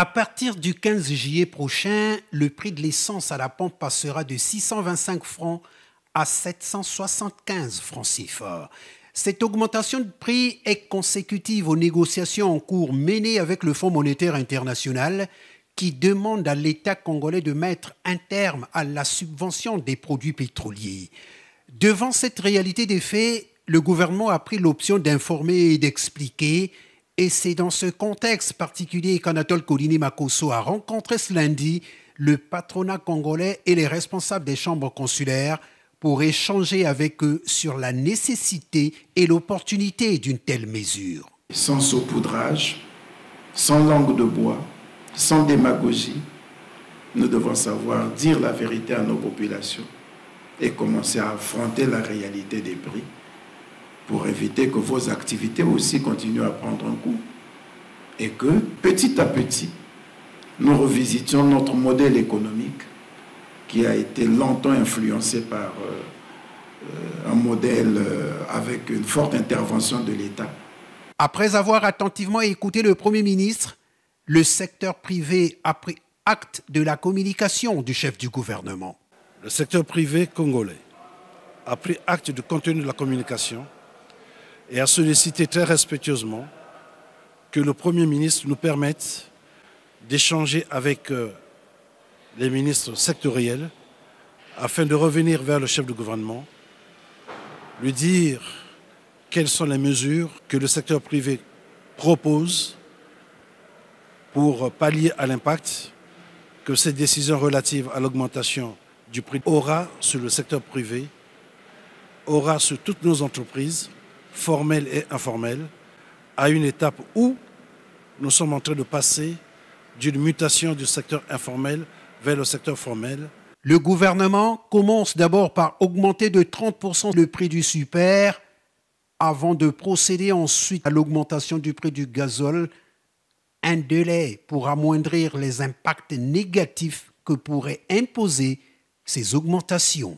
À partir du 15 juillet prochain, le prix de l'essence à la pompe passera de 625 francs à 775 francs CFA. Cette augmentation de prix est consécutive aux négociations en cours menées avec le Fonds monétaire international qui demande à l'État congolais de mettre un terme à la subvention des produits pétroliers. Devant cette réalité des faits, le gouvernement a pris l'option d'informer et d'expliquer. Et c'est dans ce contexte particulier qu'Anatole Colini Makosso a rencontré ce lundi le patronat congolais et les responsables des chambres consulaires pour échanger avec eux sur la nécessité et l'opportunité d'une telle mesure. Sans saupoudrage, sans langue de bois, sans démagogie, nous devons savoir dire la vérité à nos populations et commencer à affronter la réalité des prix pour éviter que vos activités aussi continuent à prendre un coup et que petit à petit, nous revisitions notre modèle économique qui a été longtemps influencé par un modèle avec une forte intervention de l'État. Après avoir attentivement écouté le Premier ministre, le secteur privé a pris acte de la communication du chef du gouvernement. Le secteur privé congolais a pris acte du contenu de la communication et a sollicité très respectueusement que le Premier ministre nous permette d'échanger avec les ministres sectoriels afin de revenir vers le chef du gouvernement, lui dire quelles sont les mesures que le secteur privé propose pour pallier à l'impact que cette décision relative à l'augmentation du prix aura sur le secteur privé, aura sur toutes nos entreprises, formelles et informelles, à une étape où nous sommes en train de passer d'une mutation du secteur informel vers le secteur formel. Le gouvernement commence d'abord par augmenter de 30% le prix du super avant de procéder ensuite à l'augmentation du prix du gazole, un délai pour amoindrir les impacts négatifs que pourraient imposer ces augmentations.